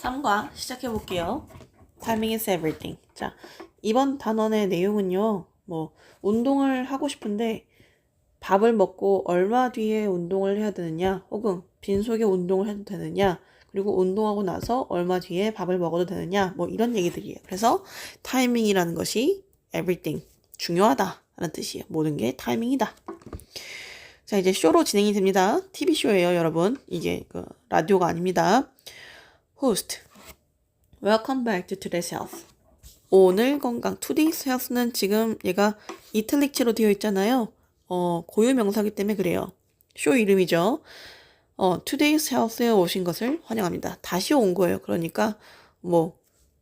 3과 시작해 볼게요. Timing is everything. 자, 이번 단원의 내용은요. 운동을 하고 싶은데 밥을 먹고 얼마 뒤에 운동을 해야 되느냐, 혹은 빈속에 운동을 해도 되느냐, 그리고 운동하고 나서 얼마 뒤에 밥을 먹어도 되느냐, 이런 얘기들이에요. 그래서 타이밍이라는 것이 everything, 중요하다 라는 뜻이에요. 모든 게 타이밍이다. 자, 이제 쇼로 진행이 됩니다. TV쇼예요, 여러분. 이게 라디오가 아닙니다. Host, welcome back to Today's Health. 오늘 건강, Today's Health는 지금 얘가 이탈릭체로 되어 있잖아요. 고유 명사기 때문에 그래요. 쇼 이름이죠. Today's Health에 오신 것을 환영합니다. 다시 온 거예요. 그러니까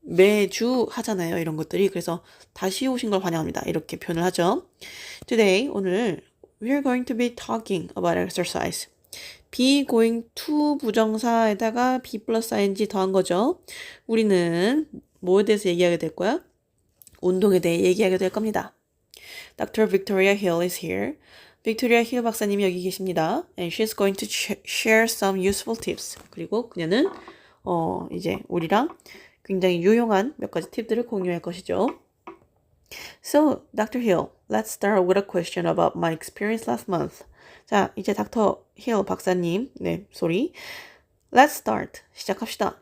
매주 하잖아요. 이런 것들이. 그래서 다시 오신 걸 환영합니다. 이렇게 표현을 하죠. Today, 오늘 we're going to be talking about exercise. be going to 부정사에다가 be 플러스 ing 더한 거죠. 우리는 뭐에 대해서 얘기하게 될 거야? 운동에 대해 얘기하게 될 겁니다. Dr. Victoria Hill is here. Victoria Hill 박사님이 여기 계십니다. And she's going to share some useful tips. 그리고 그녀는 이제 우리랑 굉장히 유용한 몇 가지 팁들을 공유할 것이죠. So, Dr. Hill, let's start with a question about my experience last month. 자, 이제 닥터 힐 박사님, 소리. Let's start. 시작합시다.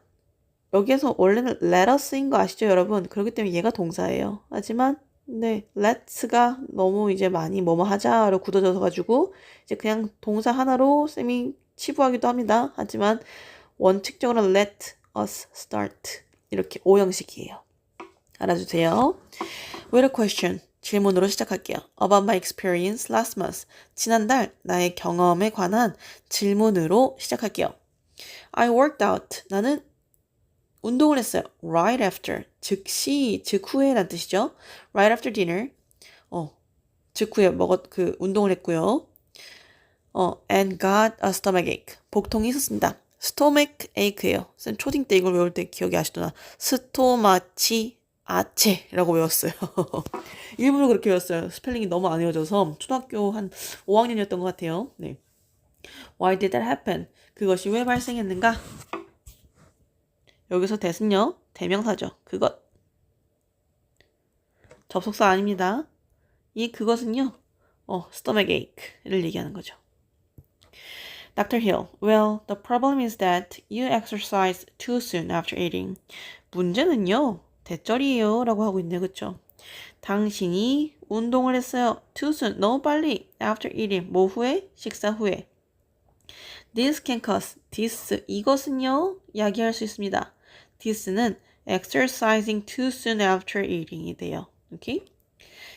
여기에서 원래는 let us인 거 아시죠, 여러분? 그렇기 때문에 얘가 동사예요. 하지만, let's가 너무 이제 많이 뭐뭐 하자로 굳어져서 가지고, 이제 그냥 동사 하나로 쌤이 치부하기도 합니다. 하지만, 원칙적으로 let us start. 이렇게 오형식이에요. 알아주세요. With a question. 질문으로 시작할게요. About my experience last month. 지난달 나의 경험에 관한 질문으로 시작할게요. I worked out. 나는 운동을 했어요. Right after. 즉시, 즉후에 라는 뜻이죠. Right after dinner. 즉후에 운동을 했고요. And got a stomach ache. 복통이 있었습니다. stomach ache예요. 쌤 초딩 때 이걸 외울 때 기억이 아시더나. 스토마치 아체라고 외웠어요. 일부러 그렇게 외웠어요. 스펠링이 너무 안 외워져서 초등학교 한 5학년이었던 것 같아요. 네. Why did that happen? 그것이 왜 발생했는가? 여기서 that은요. 대명사죠. 그것. 접속사 아닙니다. 이 그것은요. stomach ache를 얘기하는 거죠. Dr. Hill, well, the problem is that you exercise too soon after eating. 문제는요. 대절이에요 라고 하고 있네요. 그쵸? 당신이 운동을 했어요. Too soon. 너무 빨리. After eating. 뭐 후에? 식사 후에. This can cause. This. 이것은요. 야기할 수 있습니다. This는 exercising too soon after eating이 돼요. 오케이?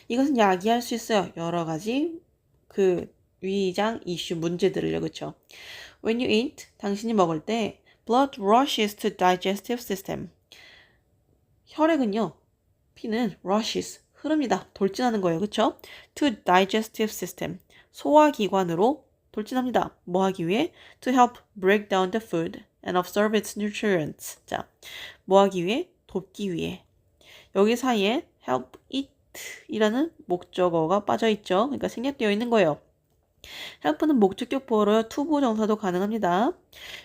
이것은 야기할 수 있어요. 여러 가지 위장 이슈 문제들을요. 그쵸? When you eat. 당신이 먹을 때 blood rushes to digestive system. 혈액은요. 피는 rushes. 흐릅니다. 돌진하는 거예요. 그쵸? To digestive system. 소화기관으로 돌진합니다. 뭐 하기 위해? To help break down the food and absorb its nutrients. 자, 뭐 하기 위해? 돕기 위해. 여기 사이에 help eat 이라는 목적어가 빠져있죠. 그러니까 생략되어 있는 거예요. help는 목적격 보어로요. 투부 정사도 가능합니다.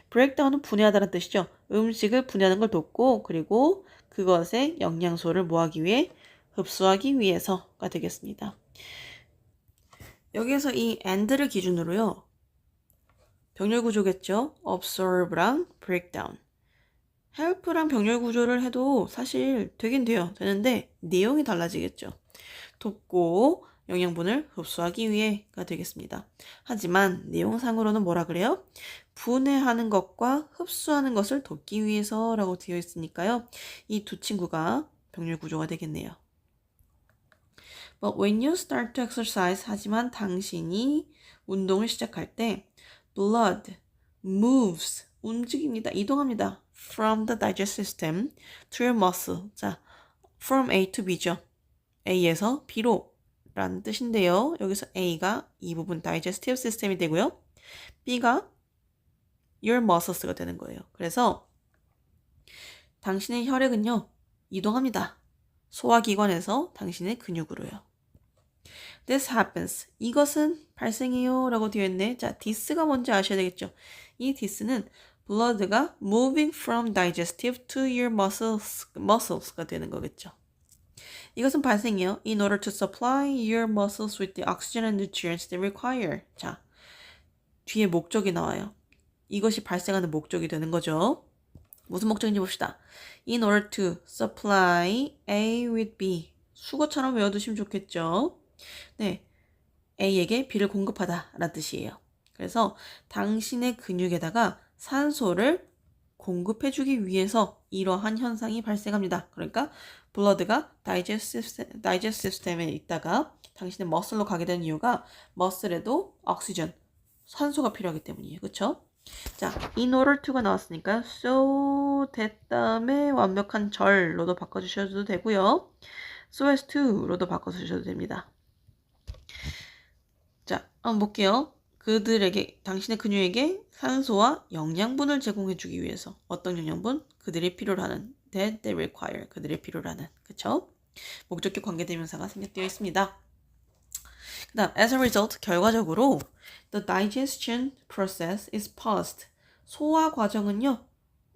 breakdown은 분해하다는 뜻이죠. 음식을 분해하는 걸 돕고 그리고 그것의 영양소를 뭐 하기 위해? 흡수하기 위해서가 되겠습니다. 여기에서 이 and를 기준으로요. 병렬 구조겠죠. absorb랑 breakdown. help랑 병렬 구조를 해도 사실 되긴 돼요. 되는데 내용이 달라지겠죠. 돕고 영양분을 흡수하기 위해가 되겠습니다. 하지만 내용상으로는 뭐라 그래요? 분해하는 것과 흡수하는 것을 돕기 위해서라고 되어 있으니까요. 이 두 친구가 병렬 구조가 되겠네요. But when you start to exercise, 하지만 당신이 운동을 시작할 때 blood moves, 움직입니다. 이동합니다. From the digestive system to your muscle. 자, from A to B죠. A에서 B로 라는 뜻인데요. 여기서 A가 이 부분 digestive system이 되고요. B가 your muscles가 되는 거예요. 그래서 당신의 혈액은요. 이동합니다. 소화기관에서 당신의 근육으로요. This happens. 이것은 발생해요 라고 되어 있네. 자, this가 뭔지 아셔야 되겠죠. 이 this는 blood가 moving from digestive to your muscles가 되는 거겠죠. 이것은 발생이요. In order to supply your muscles with the oxygen and nutrients they require. 자, 뒤에 목적이 나와요. 이것이 발생하는 목적이 되는 거죠. 무슨 목적인지 봅시다. In order to supply A with B. 수거처럼 외워두시면 좋겠죠. 네, A에게 B를 공급하다 라는 뜻이에요. 그래서 당신의 근육에다가 산소를 공급해주기 위해서 이러한 현상이 발생합니다. 그러니까 블러드가 다이제스티브 시스템에 있다가 당신의 머슬로 가게 된 이유가 머슬에도 옥시전, 산소가 필요하기 때문이에요. 그렇죠? 자, in order to가 나왔으니까 so 됐다음에 완벽한 절로도 바꿔주셔도 되고요. so as to로도 바꿔주셔도 됩니다. 자, 한번 볼게요. 그들에게, 당신의 근육에게 산소와 영양분을 제공해주기 위해서 어떤 영양분? 그들이 필요로 하는 that they require. 그들이 필요로 하는. 그쵸? 목적격 관계대명사가 생략되어 있습니다. 그 다음, as a result, 결과적으로 the digestion process is paused. 소화 과정은요,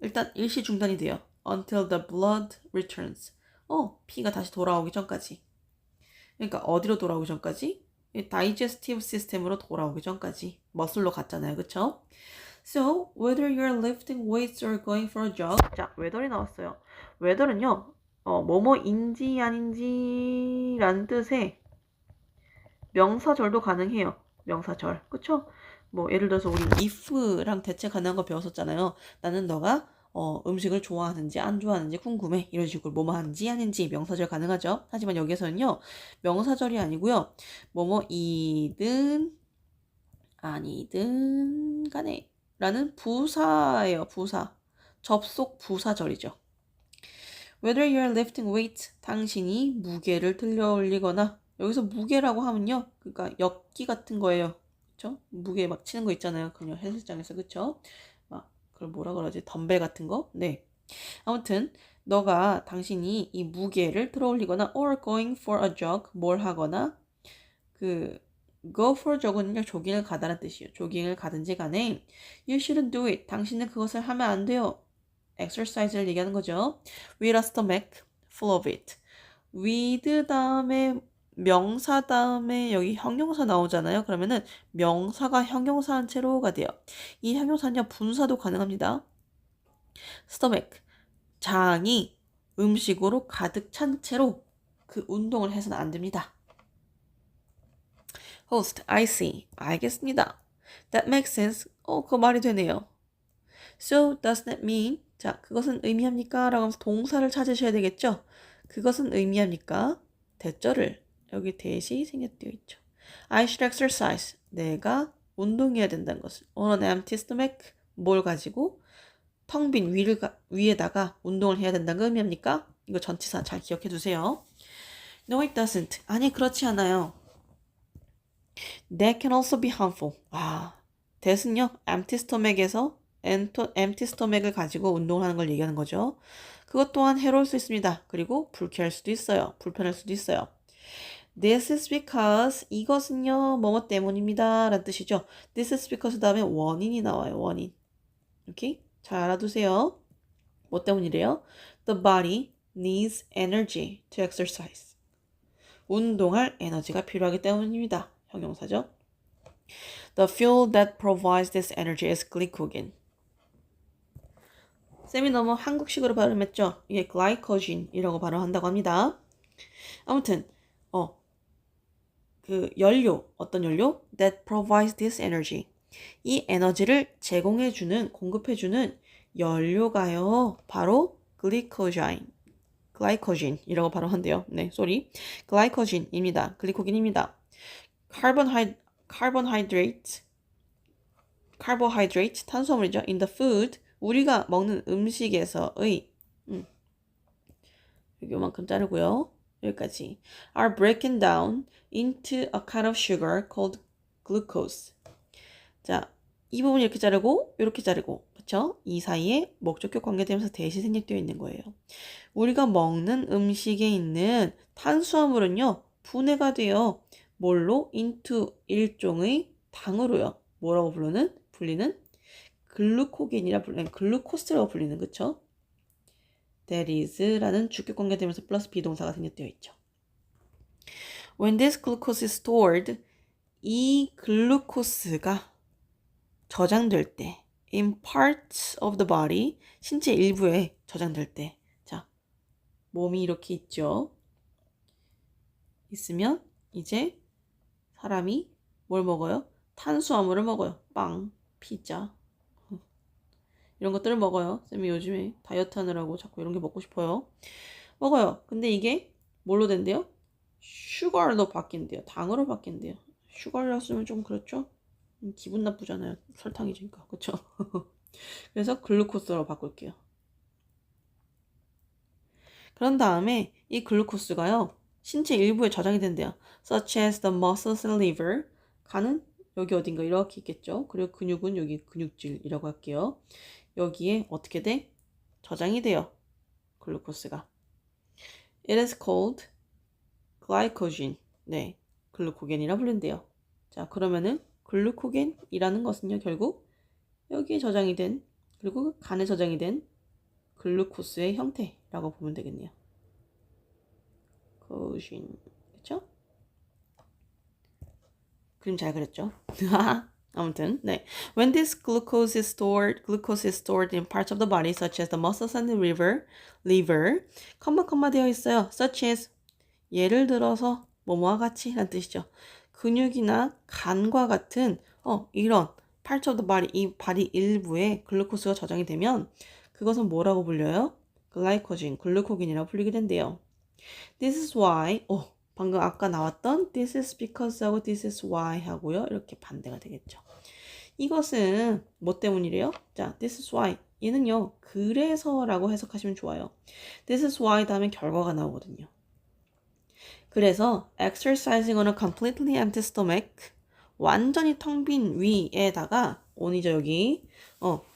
일단 일시 중단이 돼요. until the blood returns. 피가 다시 돌아오기 전까지. 그러니까 어디로 돌아오기 전까지? 다이제스티브 시스템으로 돌아오기 전까지. 머슬로 갔잖아요. 그쵸? So, whether you're lifting weights or going for a jog. 자, whether이 나왔어요. whether는요, 뭐뭐인지 아닌지라는 뜻의 명사절도 가능해요. 명사절. 그쵸? 뭐, 예를 들어서 우리 if랑 대체 가능한 거 배웠었잖아요. 나는 너가 음식을 좋아하는지 안 좋아하는지 궁금해. 이런 식으로 뭐뭐 하는지 아닌지 명사절 가능하죠. 하지만 여기에서는요. 명사절이 아니고요. 뭐뭐이든 아니든 간에 라는 부사예요. 부사. 접속 부사절이죠. Whether you're lifting weight, 당신이 무게를 들려 올리거나 여기서 무게라고 하면요. 그러니까 역기 같은 거예요. 그쵸? 무게 막 치는 거 있잖아요. 그냥 헬스장에서. 그쵸? 그걸 뭐라 그러지? 덤벨 같은 거? 네. 아무튼 당신이 이 무게를 들어올리거나 or going for a jog, 뭘 하거나 go for a jog은요. 조깅을 가다는 뜻이에요. 조깅을 가든지 간에 you shouldn't do it. 당신은 그것을 하면 안 돼요. exercise를 얘기하는 거죠. with a stomach full of it. with 다음에 명사 다음에 여기 형용사 나오잖아요. 그러면은 명사가 형용사한 채로가 돼요. 이 형용사는요. 분사도 가능합니다. stomach, 장이 음식으로 가득 찬 채로 그 운동을 해서는 안 됩니다. host, I see. 알겠습니다. That makes sense. 그거 말이 되네요. So, does that mean? 자, 그것은 의미합니까? 라고 하면서 동사를 찾으셔야 되겠죠? 그것은 의미합니까? 대절을 여기 대시 생략되어 있죠. I should exercise. 내가 운동해야 된다는 것을. On an empty stomach. 뭘 가지고? 텅 빈 위에다가 운동을 해야 된다는 거 의미합니까? 이거 전치사 잘 기억해 두세요. No, it doesn't. 아니, 그렇지 않아요. That can also be harmful. that은요. empty stomach에서 empty stomach을 가지고 운동을 하는 걸 얘기하는 거죠. 그것 또한 해로울 수 있습니다. 그리고 불쾌할 수도 있어요. 불편할 수도 있어요. This is because 이것은요. 뭐뭐 때문입니다. 라는 뜻이죠. This is because 다음에 원인이 나와요. 원인. 오케이? 잘 알아두세요. 뭐 때문이래요? The body needs energy to exercise. 운동할 에너지가 필요하기 때문입니다. 형용사죠. The fuel that provides this energy is glycogen. 쌤이 너무 한국식으로 발음했죠? 이게 glycogen이라고 발음한다고 합니다. 아무튼 그 연료, 어떤 연료? That provides this energy. 이 에너지를 공급해주는 연료가요. 바로 glycogen이라고 발음한대요. 네, glycogen입니다. 글리코겐입니다. carbohydrate, 탄수화물이죠. In the food, 우리가 먹는 음식에서의 여기 요만큼 자르고요. 여기까지 are broken down into a kind of sugar called glucose. 자, 이 부분 이렇게 자르고 이렇게 자르고 그렇죠? 이 사이에 목적격 관계되면서 대시 생략되어 있는 거예요. 우리가 먹는 음식에 있는 탄수화물은요. 분해가 돼요. 뭘로? into 일종의 당으로요. 뭐라고 불리는? 글루코겐이라 불리는 글루코스라고 불리는 그쵸? That is라는 주격 관계되면서 플러스 비동사가 생략되어 있죠. When this glucose is stored, 이 글루코스가 저장될 때, in parts of the body, 신체 일부에 저장될 때, 자, 몸이 이렇게 있죠. 있으면 이제 사람이 뭘 먹어요? 탄수화물을 먹어요. 빵, 피자 이런 것들을 먹어요. 쌤이 요즘에 다이어트 하느라고 자꾸 이런 게 먹고 싶어요. 먹어요. 근데 이게 뭘로 된대요? 슈거로 바뀐대요. 당으로 바뀐대요. 슈거를 쓰면 좀 그렇죠? 기분 나쁘잖아요. 설탕이니까. 그쵸? 그래서 글루코스로 바꿀게요. 그런 다음에 이 글루코스가요. 신체 일부에 저장이 된대요. Such as the muscles and liver. 간은 여기 어딘가 이렇게 있겠죠. 그리고 근육은 여기 근육질이라고 할게요. 여기에 어떻게 돼? 저장이 돼요. 글루코스가. It is called glycogen. 네, 글루코겐이라 부른대요. 자, 그러면은 글루코겐이라는 것은요, 결국 여기에 저장이 된, 그리고 간에 저장이 된 글루코스의 형태라고 보면 되겠네요. 코신, 그쵸? 그림 잘 그렸죠? 아무튼, 네. When this glucose is stored in parts of the body, such as the muscles and the liver, 컴마 되어 있어요. Such as, 예를 들어서, 뭐뭐와 같이, 라는 뜻이죠. 근육이나 간과 같은, 이런 parts of the body, 이 바디 일부에 글루코스가 저장이 되면, 그것은 뭐라고 불려요? 글라이코진, 글루코겐이라고 불리게 된대요. This is why, 방금 아까 나왔던 this is because 하고 this is why 하고요. 이렇게 반대가 되겠죠. 이것은 뭐 때문이래요? 자, this is why. 얘는요, 그래서라고 해석하시면 좋아요. This is why 다음에 결과가 나오거든요. 그래서 exercising on a completely empty stomach, 완전히 텅 빈 위에다가 on이죠 여기.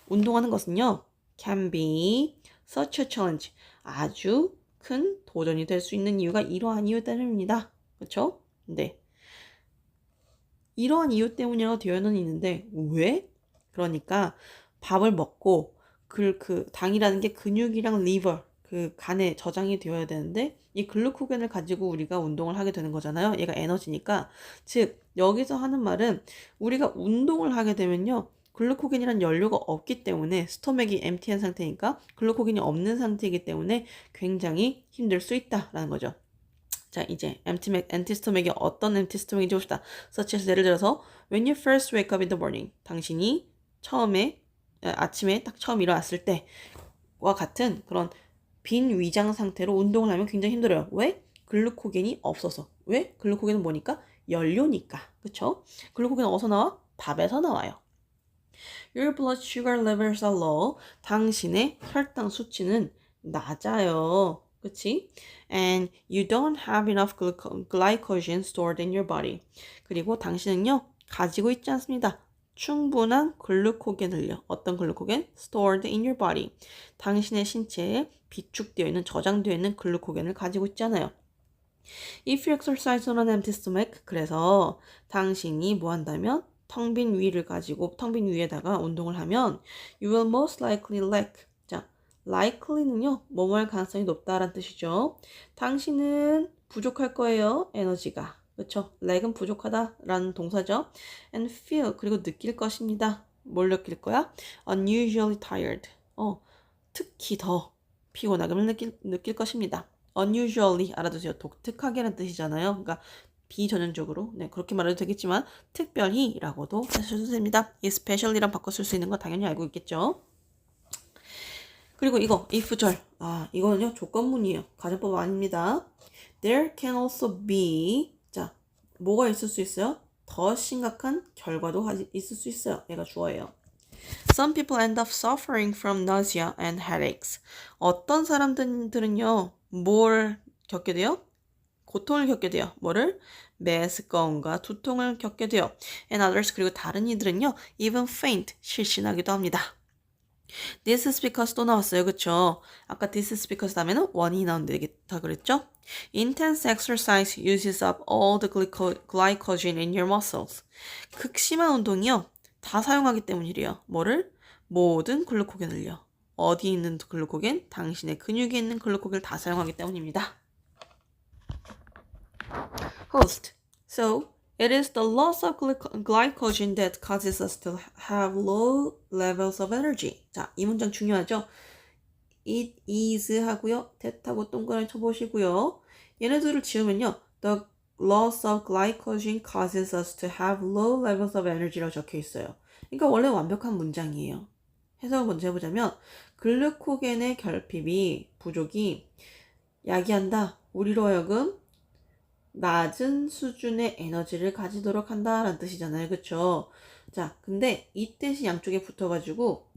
운동하는 것은요, can be such a challenge. 아주 큰 도전이 될 수 있는 이유가 이러한 이유 때문입니다. 그렇죠? 네. 이러한 이유 때문이라고 되어는 있는데 왜? 그러니까 밥을 먹고 그 당이라는 게 근육이랑 리버, 그 간에 저장이 되어야 되는데 이 글루코겐을 가지고 우리가 운동을 하게 되는 거잖아요. 얘가 에너지니까. 즉 여기서 하는 말은 우리가 운동을 하게 되면요. 글루코겐이란 연료가 없기 때문에 스토맥이 엠티한 상태니까 글루코겐이 없는 상태이기 때문에 굉장히 힘들 수 있다라는 거죠. 자, 이제 엠티스토맥이 어떤 엠티스토맥인지 봅시다. Such as 예를 들어서 when you first wake up in the morning. 당신이 아침에 딱 처음 일어났을 때와 같은 그런 빈 위장 상태로 운동을 하면 굉장히 힘들어요. 왜? 글루코겐이 없어서. 왜? 글루코겐은 뭐니까? 연료니까. 그쵸? 글루코겐은 어디서 나와? 밥에서 나와요. Your blood sugar levels are low. 당신의 혈당 수치는 낮아요. 그치? And you don't have enough glycogen stored in your body. 그리고 당신은요, 가지고 있지 않습니다. 충분한 글루코겐을요. 어떤 글루코겐? Stored in your body. 당신의 신체에 비축되어 있는, 저장되어 있는 글루코겐을 가지고 있잖아요. If you exercise on an empty stomach, 그래서 당신이 뭐 한다면? 텅 빈 위에다가 운동을 하면 you will most likely lack. 자, likely는요, 뭐뭐 할 가능성이 높다라는 뜻이죠. 당신은 부족할 거예요, 에너지가. 그렇죠? lack은 부족하다라는 동사죠. and feel, 그리고 느낄 것입니다. 뭘 느낄 거야? unusually tired. 특히 더 피곤함을 느낄 것입니다. unusually 알아두세요. 독특하게라는 뜻이잖아요. 그러니까 비전형적으로, 네, 그렇게 말해도 되겠지만 특별히라고도 하셔도 됩니다. especially랑 바꿔 쓸 수 있는 거 당연히 알고 있겠죠. 그리고 이거 if절, 이거는요 조건문이에요. 가정법 아닙니다. There can also be, 자, 뭐가 있을 수 있어요? 더 심각한 결과도 있을 수 있어요. 얘가 주어예요. Some people end up suffering from nausea and headaches. 어떤 사람들은요 뭘 겪게 돼요? 고통을 겪게 돼요. 뭐를? 메스꺼움과 두통을 겪게 돼요. And others, 그리고 다른 이들은요, even faint, 실신하기도 합니다. This is because 또 나왔어요. 그쵸? 아까 this is because 다음에는 on이 나온다 그랬죠? Intense exercise uses up all the glycogen in your muscles. 극심한 운동이요, 다 사용하기 때문이래요. 뭐를? 모든 글루코겐을요. 어디 있는 글루코겐? 당신의 근육에 있는 글루코겐을 다 사용하기 때문입니다. Host. So, it is the loss of glycogen that causes us to have low levels of energy. 자, 이 문장 중요하죠? It is 하고요. that하고 동그라미 쳐보시고요. 얘네들을 지우면요. The loss of glycogen causes us to have low levels of energy라고 적혀 있어요. 그러니까 원래 완벽한 문장이에요. 해석을 먼저 해보자면 글루코겐의 결핍이 부족이 야기한다. 우리로 하여금 낮은 수준의 에너지를 가지도록 한다라는 뜻이잖아요. 그쵸? 자, 근데 이 뜻이 양쪽에 붙어가지고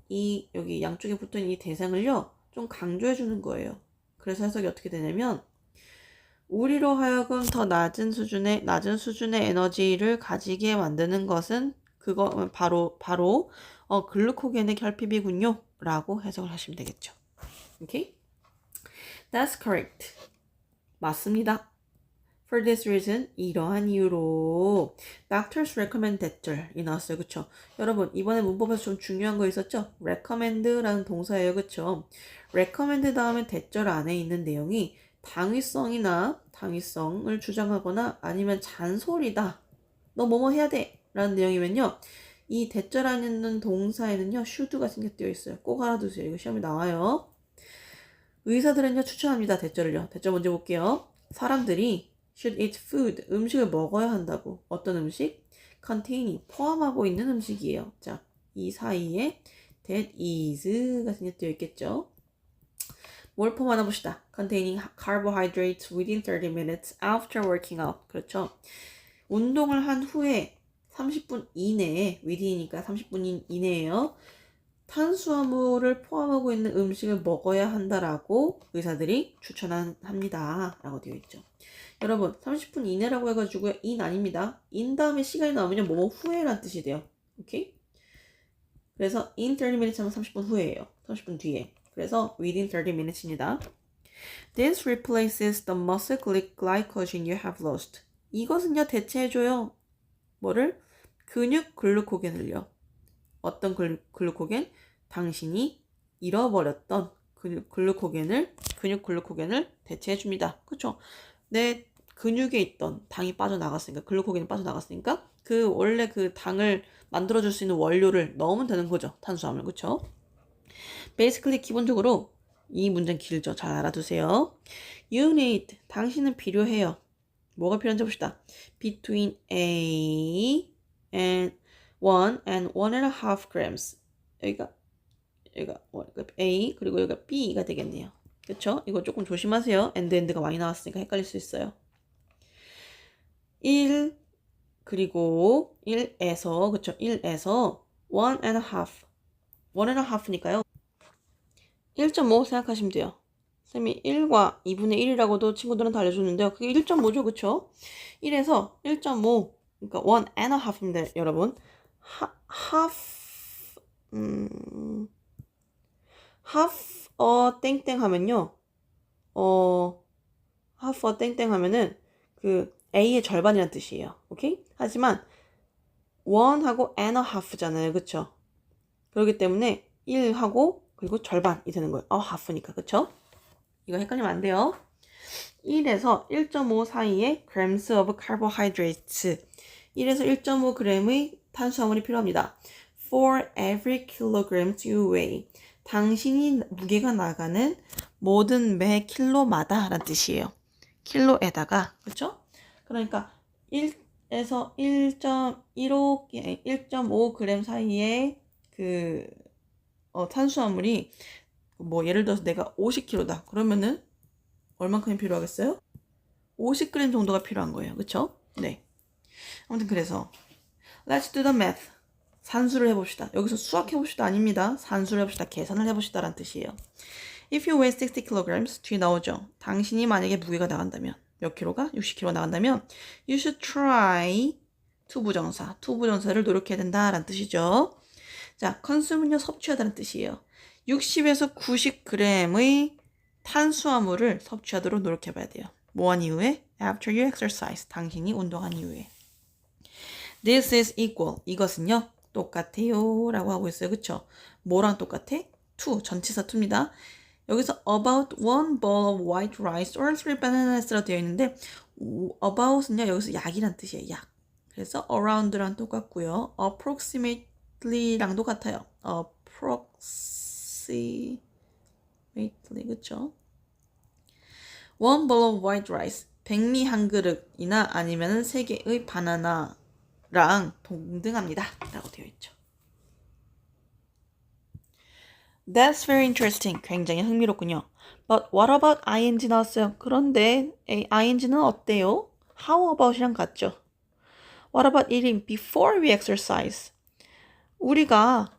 여기 양쪽에 붙어있는 이 대상을요. 좀 강조해주는 거예요. 그래서 해석이 어떻게 되냐면 우리로 하여금 더 낮은 수준의 에너지를 가지게 만드는 것은 그거 바로 글루코겐의 결핍이군요. 라고 해석을 하시면 되겠죠. 오케이? That's correct. 맞습니다. For this reason, 이러한 이유로 doctors recommend 대절이 나왔어요. 그쵸? 여러분, 이번에 문법에서 좀 중요한 거 있었죠? recommend라는 동사예요. 그쵸? recommend 다음에 대절 안에 있는 내용이 당위성을 주장하거나 아니면 잔소리다. 너 뭐뭐 해야 돼. 라는 내용이면요. 이 대절 안에 있는 동사에는요. should가 생략되어 있어요. 꼭 알아두세요. 이거 시험에 나와요. 의사들은요. 추천합니다. 대절을요. 대절 먼저 볼게요. 사람들이 should eat food. 음식을 먹어야 한다고. 어떤 음식? containing. 포함하고 있는 음식이에요. 자, 이 사이에 that is가 생략되어 있겠죠. 뭘 포함하나 봅시다. containing carbohydrates within 30 minutes after working out. 그렇죠. 운동을 한 후에 30분 이내에, within이니까 30분 이내에요. 탄수화물을 포함하고 있는 음식을 먹어야 한다라고 의사들이 추천합니다. 라고 되어 있죠. 여러분, 30분 이내라고 해가지고요. in 아닙니다. in 다음에 시간이 나오면 뭐뭐 후에라는 뜻이 돼요. 오케이? 그래서 in 30 minutes 하면 30분 후에예요. 30분 뒤에. 그래서 within 30 minutes입니다. This replaces the muscle glycogen you have lost. 이것은요, 대체해줘요. 뭐를? 근육 글루코겐을요. 어떤 글루코겐? 당신이 잃어버렸던 근육 글루코겐을 대체해줍니다. 그쵸? 내 근육에 있던 당이 빠져나갔으니까, 글루코겐이 빠져나갔으니까, 원래 그 당을 만들어줄 수 있는 원료를 넣으면 되는 거죠. 탄수화물. 그쵸? basically, 기본적으로 이 문장 길죠. 잘 알아두세요. You need, 당신은 필요해요. 뭐가 필요한지 봅시다. Between A and 1 and 1.5 grams. 여기가 A 그리고 여기가 B가 되겠네요. 그쵸? 이거 조금 조심하세요. end가 많이 나왔으니까 헷갈릴 수 있어요. 1 그리고 1에서 그쵸? 1에서 1.5니까요. 1.5 생각하시면 돼요. 쌤이 1과 2분의 1이라고도 친구들한테 알려줬는데요. 그게 1.5죠. 그쵸? 1에서 1.5 그러니까 1.5입니다. 여러분. half 땡땡 하면요. half 땡땡 하면은 그 A의 절반이라는 뜻이에요. 오케이? 하지만 1하고 and a half잖아요. 그쵸? 그렇기 때문에 1하고 그리고 절반이 되는 거예요. half니까. 그쵸? 이거 헷갈리면 안 돼요. 1에서 1.5 사이에 grams of carbohydrates 1에서 1.5g의 탄수화물이 필요합니다. For every kilogram you weigh 당신이 무게가 나가는 모든 매 킬로마다 라는 뜻이에요. 킬로에다가 그렇죠? 그러니까 1에서 1.5g 사이에 그 탄수화물이 뭐 예를 들어서 내가 50kg다. 그러면은 얼만큼이 필요하겠어요? 50g 정도가 필요한 거예요. 그쵸? 네. 아무튼 그래서 Let's do the math. 산수를 해봅시다. 여기서 수학 해봅시다 아닙니다. 산수를 해봅시다. 계산을 해봅시다 라는 뜻이에요. If you weigh 60 kilograms, 뒤에 나오죠. 당신이 만약에 무게가 나간다면 몇 킬로가? 60kg 나간다면 You should try 투부정사를 노력해야 된다라는 뜻이죠. 자, consume은요 섭취하다는 뜻이에요. 60에서 90g의 탄수화물을 섭취하도록 노력해봐야 돼요. 뭐한 이후에? After you exercise. 당신이 운동한 이후에. This is equal. 이것은요. 똑같아요. 라고 하고 있어요. 그쵸? 뭐랑 똑같아? to, 전치사 to입니다. 여기서 about one bowl of white rice or three bananas라고 되어 있는데 about은요 여기서 약이란 뜻이에요. 약. 그래서 around랑 똑같고요. approximately랑도 같아요. approximately 그쵸? one bowl of white rice 백미 한 그릇이나 아니면 3개의 바나나랑 동등합니다. 라고 되어 있죠. That's very interesting. 굉장히 흥미롭군요. But what about ing 나왔어요. 그런데 ing는 어때요? How about이랑 같죠. What about eating before we exercise? 우리가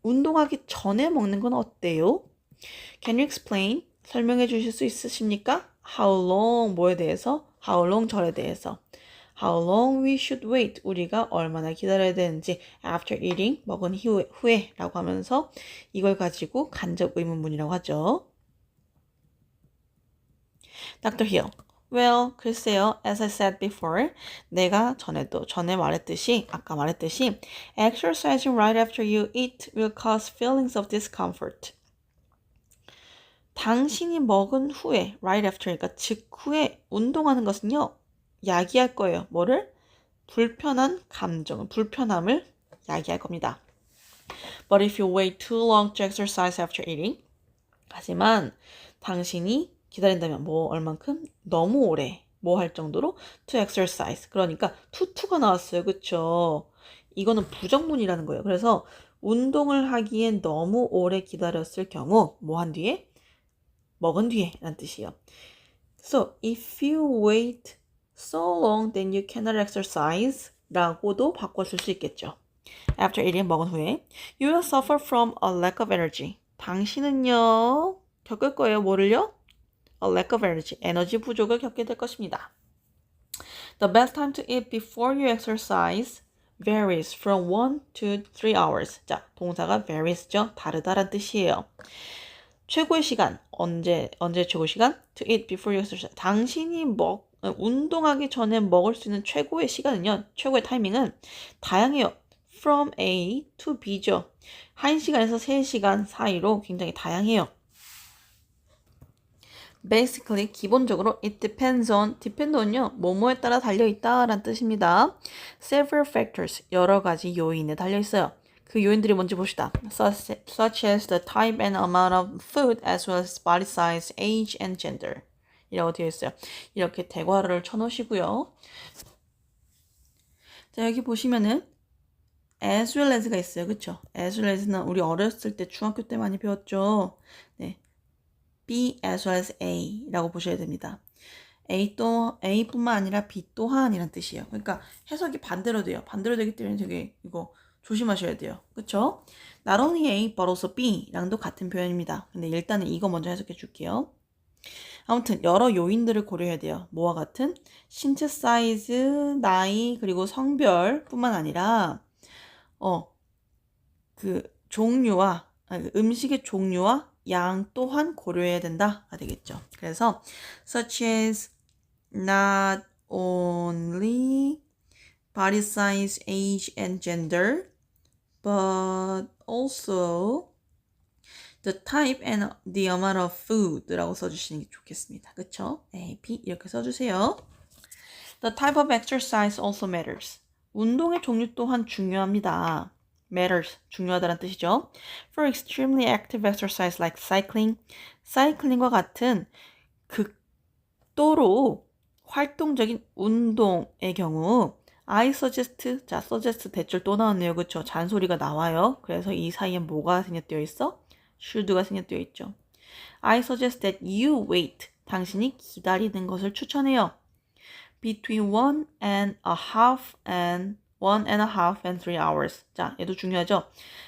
운동하기 전에 먹는 건 어때요? Can you explain? 설명해 주실 수 있으십니까? How long 뭐에 대해서? How long 절에 대해서. How long we should wait. 우리가 얼마나 기다려야 되는지 after eating 먹은 후에 라고 하면서 이걸 가지고 간접 의문문이라고 하죠. Dr. Hill. Well, 글쎄요. As I said before, 내가 전에 말했듯이 아까 말했듯이 exercising right after you eat will cause feelings of discomfort. 당신이 먹은 후에 right after 그러니까 직후에 운동하는 것은요. 야기할 거예요. 뭐를? 불편한 감정을, 불편함을 야기할 겁니다. But if you wait too long to exercise after eating, 하지만 당신이 기다린다면 뭐 얼만큼? 너무 오래 뭐 할 정도로 to exercise. 그러니까 to가 나왔어요. 그쵸? 이거는 부정문이라는 거예요. 그래서 운동을 하기엔 너무 오래 기다렸을 경우 뭐 한 뒤에? 먹은 뒤에 라는 뜻이에요. So, if you wait so long, then you cannot exercise 라고도 바꿔줄 수 있겠죠. After eating, 먹은 후에 you will suffer from a lack of energy. 당신은요, 겪을 거예요. 뭐를요? A lack of energy. 에너지 부족을 겪게 될 것입니다. The best time to eat before you exercise varies from 1 to 3 hours. 자, 동사가 varies죠. 다르다란 뜻이에요. 최고의 시간, 언제 최고의 시간? To eat before you exercise. 당신이 운동하기 전에 먹을 수 있는 최고의 시간은요. 최고의 타이밍은 다양해요. From A to B죠. 1시간에서 3시간 사이로 굉장히 다양해요. Basically, 기본적으로 it depends on요. 뭐뭐에 따라 달려있다 라는 뜻입니다. Several factors, 여러 가지 요인에 달려있어요. 그 요인들이 뭔지 봅시다. Such as the type and amount of food as well as body size, age and gender. 이라고 되어 있어요. 이렇게 대괄호를 쳐놓으시고요. 자, 여기 보시면은 as well as가 있어요. 그쵸? as well as는 우리 어렸을 때 중학교 때 많이 배웠죠. 네. B as well as A 라고 보셔야 됩니다. A뿐만 아니라 B 또한이란 뜻이에요. 그러니까 해석이 반대로 돼요. 반대로 되기 때문에 되게 이거 조심하셔야 돼요. 그쵸? Not only A but also B 랑도 같은 표현입니다. 근데 일단은 이거 먼저 해석해 줄게요. 아무튼 여러 요인들을 고려해야 돼요. 뭐와 같은? 신체 사이즈, 나이, 그리고 성별 뿐만 아니라 종류와 음식의 종류와 양 또한 고려해야 된다가 되겠죠. 그래서 such as not only body size, age, and gender, but also the type and the amount of food라고 써주시는 게 좋겠습니다. 그쵸? A, B 이렇게 써주세요. The type of exercise also matters. 운동의 종류 또한 중요합니다. matters, 중요하다는 뜻이죠. For extremely active exercise like cycling, 사이클링과 같은 극도로 활동적인 운동의 경우 I suggest, 자, suggest 대절 또 나왔네요. 그쵸? 잔소리가 나와요. 그래서 이 사이에 뭐가 생략되어 있어? should가 생략되어 있죠. I suggest that you wait. 당신이 기다리는 것을 추천해요. Between 1.5 and 3 hours. 자, 얘도 중요하죠.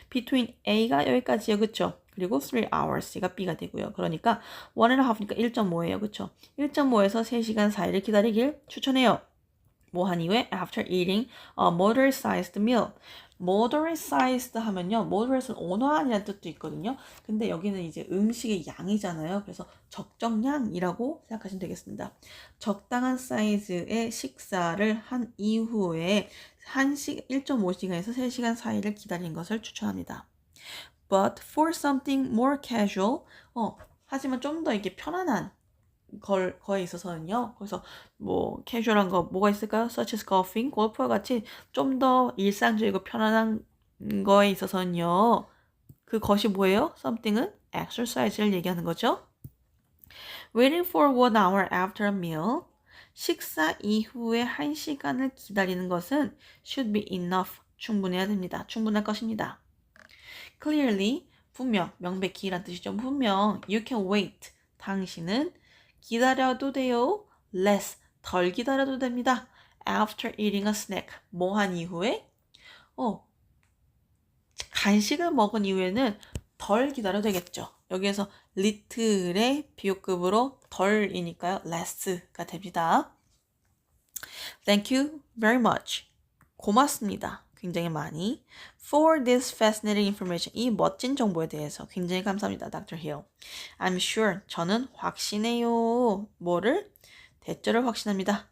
Between A가 여기까지예요. 그쵸? 그리고 3 hours. 가 B가 되고요. 그러니까 1.5니까 1.5예요. 그쵸? 1.5에서 3시간 사이를 기다리길 추천해요. 뭐 한 이후에 after eating a moderate-sized meal. moderate sized 하면요. moderate는 온화한이라는 뜻도 있거든요. 근데 여기는 이제 음식의 양이잖아요. 그래서 적정량이라고 생각하시면 되겠습니다. 적당한 사이즈의 식사를 한 이후에 1.5시간에서 3시간 사이를 기다린 것을 추천합니다. But for something more casual, 하지만 좀 더 이게 편안한 거에 있어서는요. 그래서 뭐 캐주얼한 거 뭐가 있을까요? Such as golfing, 골프와 같이 좀 더 일상적이고 편안한 거에 있어서는요. 그것이 뭐예요? something은 exercise를 얘기하는 거죠. Waiting for 1 hour after a meal. 식사 이후에 1시간을 기다리는 것은 should be enough. 충분해야 됩니다. 충분할 것입니다. Clearly, 분명, 명백히란 뜻이죠. 분명, you can wait. 당신은 기다려도 돼요. less, 덜 기다려도 됩니다. After eating a snack, 뭐 한 이후에? 간식을 먹은 이후에는 덜 기다려도 되겠죠. 여기에서 little의 비교급으로 덜이니까요. less가 됩니다. Thank you very much. 고맙습니다. 굉장히 많이. For this fascinating information. 이 멋진 정보에 대해서 굉장히 감사합니다. Dr. Hill. I'm sure. 저는 확신해요. 뭐를? 대절을 확신합니다.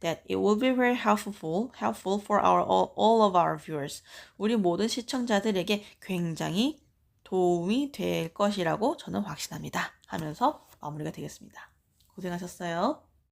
That it will be very helpful for all of our viewers. 우리 모든 시청자들에게 굉장히 도움이 될 것이라고 저는 확신합니다. 하면서 마무리가 되겠습니다. 고생하셨어요.